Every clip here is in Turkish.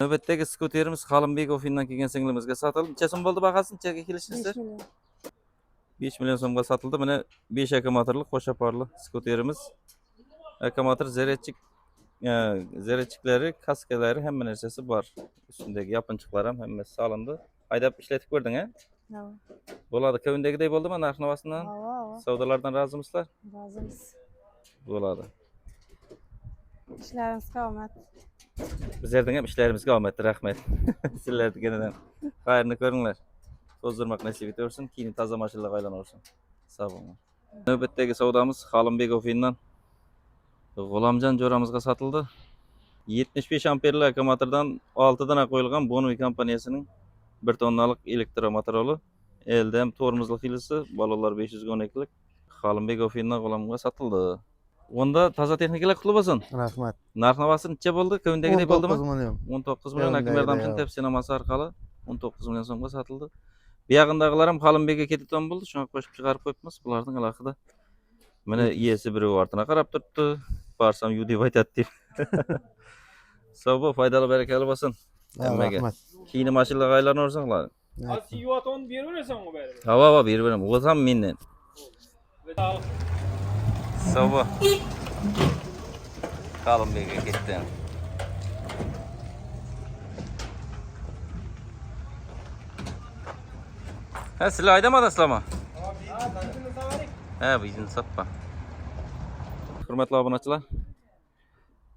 Növbetdagi skuterimiz Xalınbek ofiyinden kelgan singlimizga sotildi. Necha so'm bo'ldi bahasi? Nechaga kelishdingizlar? 5 million. 5 million so'mga sotildi. Mana 5 akkumulyatorli qo'shaparli skuterimiz. Akkumulyator zarechkiklari, kaskalari hamma narsasi bor. Ustundagi yopinchiqlar ham hammasi solindi. Haydab ishlatib ko'rding, ha? Bo'ladi. Ko'ngildagidek bo'ldimi narx-navosidan? Savdolardan rozimisizlar? Rozimiz. Bo'ladi. Ishlarimizga omad. Bizlardan ham ishlarimizga omad, rahmat. Sizlarnikidan xayrni ko'ringlar. To'zdirmoq nasib etaversin, keyin toza mashinalarga aylanaversin. Sog' bo'linglar. Navbatdagi savdomiz Xalınbek ofiyidan G'ulomjon jo'ramizga sotildi. 75 amperli akkumulyatordan 6 dana qo'yilgan Bonovi kompaniyasining 1 tonnalik elektromotoroli. Eldam tormozli xilisi, balolar 512 lik Xalınbek ofiyidan G'ulomga sotildi. Onda toza texnikalar qutlug' bo'lsin. Rahmat. Narx-navosi necha bo'ldi? Ko'ngildagidek bo'ldimi? 19 million. 19 million akkumulyatordan tepsinamasi orqali 19 million so'mga sotildi. Buyog'indagilar ham Xalınbekga ketadigan bo'ldi. Shunga qo'shib chiqarib qo'yibmiz. Bularning alohida. Mana iyesi biri ortiga qarab turibdi. Barsam yu deb aytadi deb. Sog' bo'l, foydali barakali bo'lsin. Rahmat. Keyin mashinalarga aylanaversanglar. Asi yuvatonu berib berasan o bari. Ha, berib beraman. O'zim mendan. Sog' bo'l. Xalınbekga ketdi. Ha, sizlar aydamadasizlarmi? Ha, bizning sappa. Hurmatli obunachilar,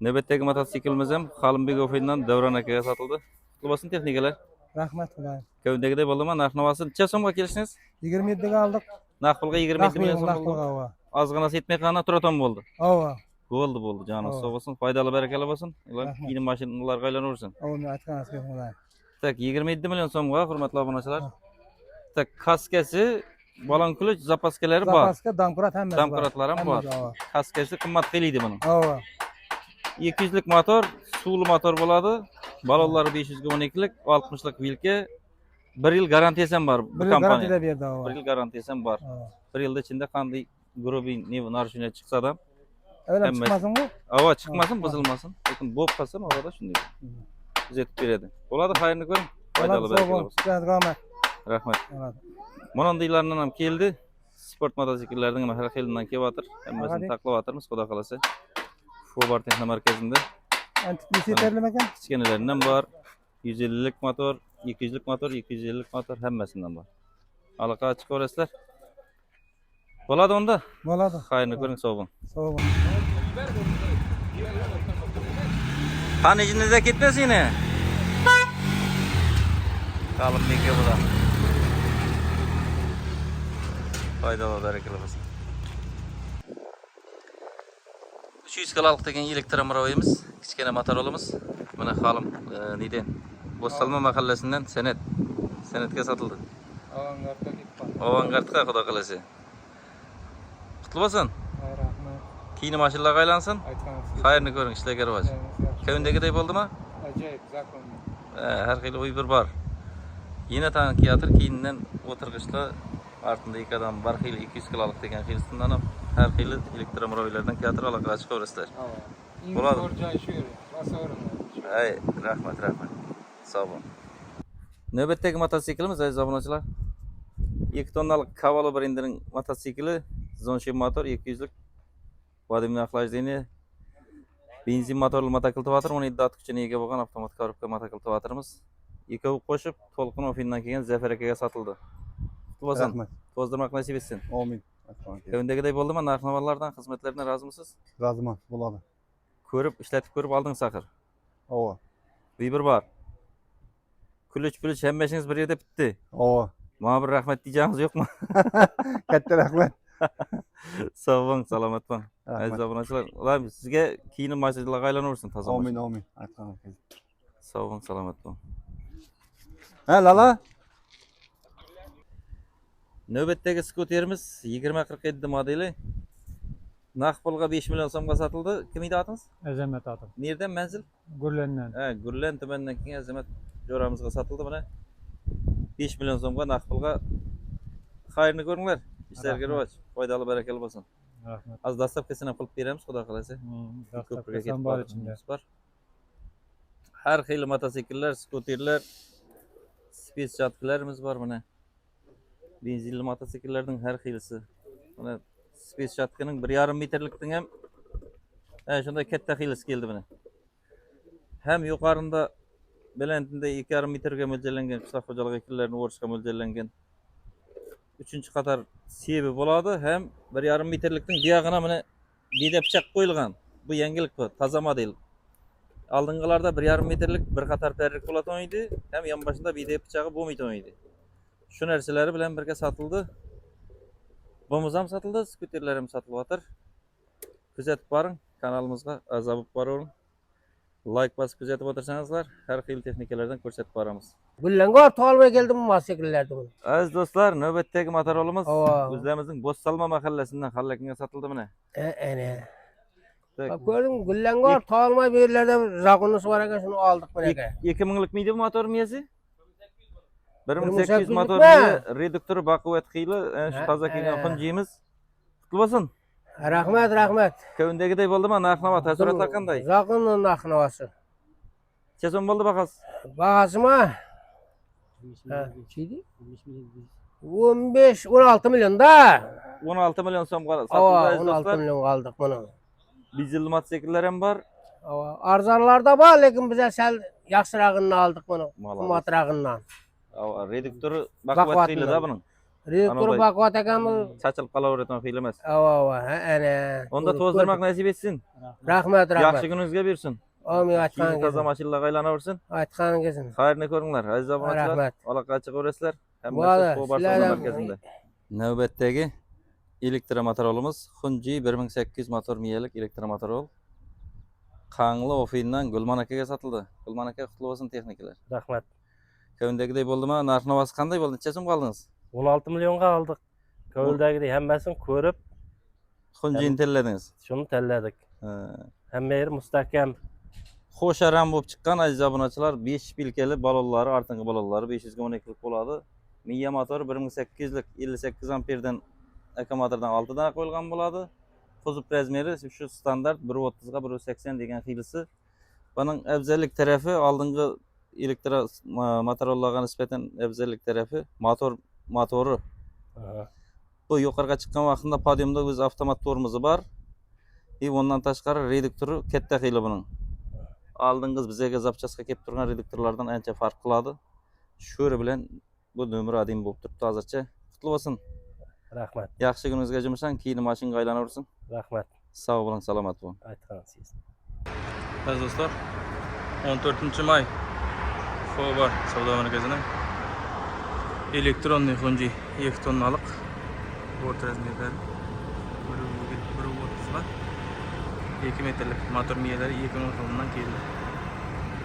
navbatdagi mototsiklimiz ham Xalınbek ofiyidan Davron akaga sotildi. Qutlug' bo'lsin texnikalar. Rahmat xudoy. Ko'ngildagidek bo'ldimi? Narx-navosi necha so'mga kelishdingiz? 27 ga aldık. Naq pulga 27 million so'm bo'ldi. Ozgina setmay qana turaton bo'ldi. Ova. Bo'ldi, jonim sog' bo'lsin, foydali barakali bo'lsin. Ular keyin mashinalarga aylanaversin. Uni aytganingizga xudoy. Tak 27 million so'mga hurmatli obunachilar. Tak kaskasi, balon kulich, zapaskalari bor. Zapaska damkurat hammasi bor. Damkuratlar ham bor. Kaskasi qimmat qilaydi buning. Ova. 200 lik motor, suvli motor bo'ladi. Balonlari 512 lik, 60 lik vilka. 1 yil garantiyasi ham bor bu kompaniya. Garantiyada berdi ova. 1 yil garantiyasi ham bor. 1 yilda ichida qanday grubiy narxini chiqsa ham Evvel çıkmasın mı? Ava chiqmasin, buzilmasin. Lekin bo'lib qolsa, orada shunday kuzatib beradi. Bo'ladi, xayrni ko'ring. Foydali barakali bo'lsin. Rahmat. Monandiylardan ham keldi. Sport mototsikllarning ham har xilidan kelyaptir. Hammasini taqlayapmiz, xudo xolasa. Fobar texno markazida. Antikisi yeterli mi? Kichkinalaridan bor. 150 lik motor, 200 lik motor, 250 lik motor hammasidan bor. Aloqa chiqaverasizlar. Bo'ladi onda. Bo'ladi. Xayrni ko'ring, sog' bo'ling. Sog' bo'ling. Qani izinizda ketmasin yine. Xalınbekga bo'ladi. Foydali barakali bo'lsin. 300 kiloluk degan elektromotorimiz, kichkina motorolimiz. Mana Xalim neden? Bo'stalma mahallasidan Senatga sotildi. Avangardga ketdi. Avangardga xudo xolasa. Qutlug' bo'lsin. Rahmat. Keyin mashinalarga aylansin. Xayrni ko'ring, ishlarga rivoj. Ko'ngildagidek bo'ldimi? Ajoyib, zakon. Har xil o'y bir bor. Yine tankiyatir keyindan o'tirg'ichlar ortida ikki odam bir xil 200 kiloluk degan xilsidan ham har xil elektromobillardan teatr aloqaga chiqaverasizlar. Bo'ladi. Ay, rahmat. Sog' bo'ling. Navbatdagi mototsiklimiz aziz obunachilar. 2 tonnalik Cavallo brendining mototsikli, Zonshin motor 200 lik Vladimir охлаждение benzin motorli motokultivator 17 ot kuchiga ega bo'lgan avtomat korobka motokultivatorimiz. Ikkovi qo'shib To'lqin ofiyidan kelgan Zafar akaga sotildi. Qutlug' bo'lsin. To'zdirmoq nasib etsin. Amin. Ko'ngildagidek bo'ldimi? Narx-navolardan, xizmatlardan rozimisiz? Roziman, bo'ladi. Ko'rib, ishlatib ko'rib oldingiz axir. Ova. Bir bor. Kulich hamma ishingiz bir yerda bitdi. Ova. Mana bir rahmat diyeceğimiz yo'qmi? Katta rahmat. Sog' bo'ling, salomat bo'ling. Aziz obunachilar, ular sizga keyin mashinalarga aylanaversin toza. Amin. Aytganingizga. Sog' bo'ling, salomat bo'ling. Ha, Lala. Navbatdagi skuterimiz 2047 modeli. Naq pulga 5 million so'mga sotildi. Kim edi otingiz? Azamat adım. Nereden manzil? Gurlendan. Ha, Gurlen tumanidan kelgan Azamat jo'ramizga sotildi mana. 5 million so'mga naq pulga. Xayrni ko'ringlar. Ishlarga rivoj, foydali barakali bo'lsin. Rahmat. Az dastavkasini qilib beramiz, xudo xolasa. Dastavkasi bor ichida. Her xil motosikleler, skuterler, space jatkilerimiz var buna. Benzinli motosikletlerden her xilisi. Buna space jatkinin 1,5 metrlikten hem şunda katta xilisi geldi buna. Hem yukarında belentinde 2,5 metrege mo'ljallangan qishloq xo'jalik ekinlarini o'rishga mo'ljallangan 3-qator sebi bo'ladi. Hem 1,5 metrlikning buyog'ina mana beda pichoq qo'yilgan. Bu yangilik bu, toza model. Aldıngalarda 1,5 metrlik bir qator perrik bo'latan edi. Hem yan başında beda pichog'i bo'lmaydigan edi. Shu narsalar bilan birga sotildi. Bumuz ham sotildi, skuterlar ham sotilyapti. Kuzatib boring, kanalimizga a'zo bo'lib boravering. Like bosib kuzatib o'tirsangizlar, har xil texnikalardan ko'rsatib boramiz. Gullanga orta olmay keldim bu motosikletlerdi bunu. Aziz do'stlar, navbatdagi motorolimiz Ava. o'zlarimizning Bo'zsalma mahallasidan Xallakinga sotildi mana. Ene. Tak, Bak gördün mü? Gullanga orta olmay bir yerlerde rakunusu var ekan şunu aldık bunu ekan. 2000'lik miydi bu motor miyasi? 1800 1800'lik motor mi? miya, reduktori baquvvat xiyli, shu Ha, toza kelgan ana. xunjiyimiz. Qutlug' bo'lsin. Rahmet rahmet. Köyündegiday bo'ldimi? Narx-navo, taassurotlar qanday? Rakunun naknavası. Necha so'm bo'ldi bahas? Bahası mı? Ha, çiydi? 15-16 milyon da. 16 milyon so'm qoldi. Ava Aziz 16 do'stlar, milyon aldık bunu. dizelli mototsikllar ham bor. Ava arzanlarda var lekin bize sel yaxşırağını aldık bunu. Malum. Kumatrağından. Reduktori baquvvat xiyli da buning. Reduktoru Anadolu. bakvat ekan bu. Chachilib qolaveradigan xiyli emas. Ava ene. Onda to'zdirmak nasib etsin. Rahmet Yaxshi rahmet. kuningizga bersin. Amin Keyin aytqan toza kesin. mashinalarga aylanaversin. Aytqan kesin. Xayrni ko'ringlar, aziz obunachilar. Rahmat. Aloqaga chiqaverasizlar. Bo'ladi, Hammasi Qo'barson sizlar ham- markazida. Navbatdagi elektromotorolimiz Xunji 1800 motor miyalik elektromotorol. Qangli ofindan Gulman akaga sotildi. Gulman aka qutlug' bo'lsin texnikalar. Rahmat. Köyündegiday bo'ldimi? Narx-navosi qanday bo'ldi? Necha so'm qoldingiz? 16 milyonga aldık. Köylerdeki hemmesini ko'rib, Xunjini tanladingiz. şunu telladik. Hemme yeri mustahkem. Xo'sharam bo'lib chiqqan aziz obunachilar, 5 pilkali balonlari, ortingi balonlari 512 lik bo'ladi. Miya motori 1800 lik 58 amperdan akkumulyatordan 6 dana qo'yilgan bo'ladi. Quzib razmeri shu standart 130 ga 180 degan xilisi. Buning afzallik tarafi oldingi elektro motorollarga nisbatan afzallik tarafi motori. Bu yuqoriga chiqqan vaqtida podiumda o'z avtomat tormozi bor. Ondan tashqari reduktori katta xili buning. Aldingiz bizga zapchaska kelib turgan reduktorlardan ancha farq qiladi. Sho'ri bilan bu nomer adim bo'lib turibdi hozircha. Qutlug' bo'lsin. Rahmat. Yaxshi kuningizga jumshan, keyin mashinaga aylanaversin. Rahmat. Sog' bo'ling, salomat bo'ling. Aytqansiz. Aziz do'stlar, 14-may Xobar savdo markazidan elektronli Xunji 2 tonnalik bort razmerlari 1.30 ga 2 metrlik motor miyalari 2 ming so'mdan keldi.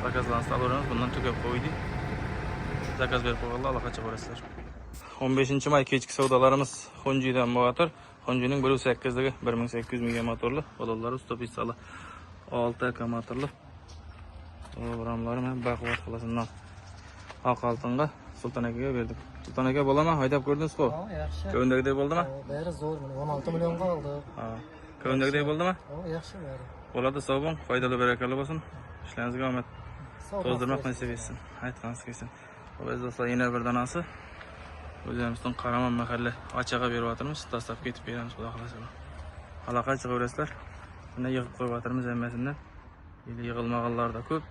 Zakazlarni olaveramiz, bundan tugab qo'ydik. Zakaz berib qo'yganlar aloqa chiqarasizlar. 15-may kechki savdolarimiz Xunjidan bo'latir. Xunjining 1.8 ligi 1800 million motorli, balonlari stopistali 6 akkumulyatorli. Programlarni ham baquvvat qilasindan oq oltinga Sulton akaga berdik. Sulton aka bo'laman, haydab ko'rdingiz-ku? Yaxshi. Ko'ndagidek bo'ldimi? Bari zo'r, 16 millionga oldi. Ha. Ko'ndagidek bo'ldimi? Yaxshi bari. Bo'ladi, sog' bo'ling, foydali barakali bo'lsin. Ishlaringizga omad. Sog' To'zdirmoq nasib etsin. Aytgansiz kelsin. Aziz do'stlar, yana bir danasi o'zimizning Qaraman mahalla ochaga beryapmiz. Dastlab ketib beramiz, xudo xolasa. Aloqa chiqaverasizlar. Buni yig'ib qo'yapmiz hammasidan. Yig'ilmaganlar da ko'p.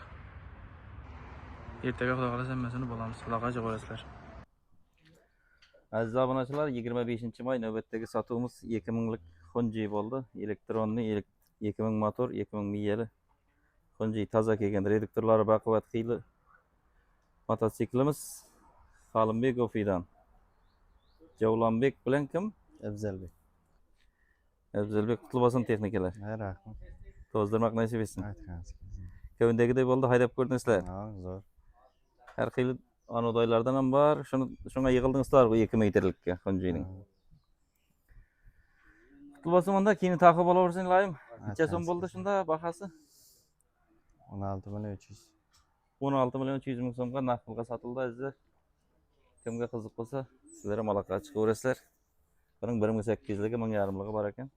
Ertaga xudo xolasa hammasini bo'lamiz. Aloqa chiqaverasizlar. Aziz obunachilar, 25-may navbatdagi sotuvimiz 2000 lik Xunji bo'ldi. Elektronli 2000 motor, 2000 miyali Xunji toza kelgan, reduktorlari baquvvat xiyli mototsiklimiz Xalinbek ofidan. Javlonbek bilan kim? Afzalbek. Afzalbek qutlug' bo'lsin texnikalar. Rahmat. To'zdirmoq nasib etsin. Aytqansiz. Köyündegiday bo'ldi, haydab ko'rdingizlar. Ha, zo'r. Har xil anodoylardan ham bor. Shunga yig'ildingizlar bu 2 metrlikka Xunjining. Qutlug' bo'lsin, unda keyin taqib olaversin iloyim. Necha so'm bo'ldi shunda bahasi? 16 million 300. 16 million 300 ming so'mga naqdga sotildi azizlar. Kimga qiziq bo'lsa, sizlar ham aloqaga chiqaverasizlar. Buning 1800 ligi 1000 ligi bor ekan.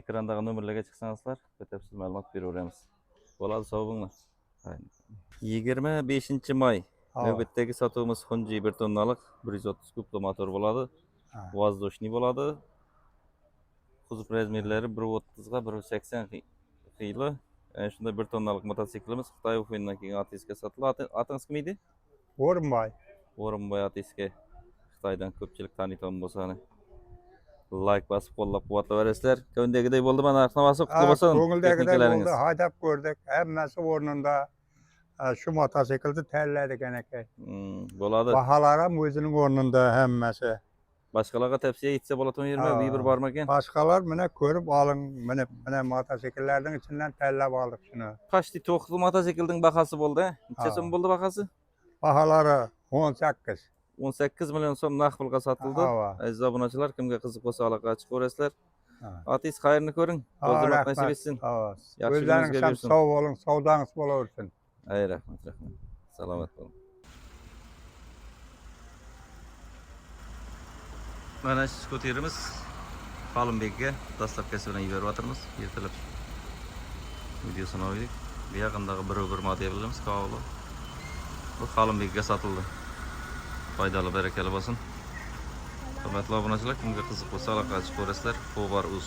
Ekrandagi nomerlarga chiqsangizlar, batafsil ma'lumot beraveramiz. Bo'ladi, sog' bo'linglar. 25 may. Ha. Növbetdeki satığımız Honji 1 tonnalık 130 kublu motor boladı. Ha. Vazdoshny boladı. Kuzup razmerleri 1.30 ga 1.80 kıylı. Yani şunda 1 tonnalık mototsiklimiz Xitay Ufu'ndan keyin ATS'ga satıldı. Atınız kim idi? Orunbay. Orunboy ATS'ga Xitaydan köpçülük tanıtan bolsa hani. Like basıp qollap quvvatlap beresizler. Köndegidey boldu bana narxına basıp qutlu bolsun. Ko'ngildagidek oldu, haydap ko'rdik. Hammasi o'rnida. Şu mototsiklni tanladik anaka. Boladı. Bahalar ham o'zining o'rnida hammasi. Başkalarga tepsiye gitse bolatan yerme bir barmaken. Boshqalar mana ko'rib oling, mana mototsikllarning ichidan tanlab oldik shuni. Kaçtı to'qli motosiklning bahası boldu, he? Necha so'm boldu bahası? Bahalari 18. 18 milyon so'm naqd pulga satıldı. Ha. Aziz obunachilar, kimga qiziq bo'lsa aloqa chiqaverasizlar. Ha. Atis xayrni ko'ring. To'zdirmoq nasib etsin. Yaxshi O'zlaringiz kuningizga ham bersin. sog' bo'ling, savdangiz bo'laversin. Ay rahmat, rahmat. Salomat bo'ling. Mana shu skuterimiz Xalinbekka dastlabkasi bilan yuboryapmiz. Ertalab videosini oldik. Bu yaqindagi bir modelimiz Kavlo. Bu Xalinbekka sotildi. Foydali, barakali bo'lsin. Hurmatli obunachilar, kimga qiziq bo'lsa aloqa chiqaverasizlar. Xo'bar.uz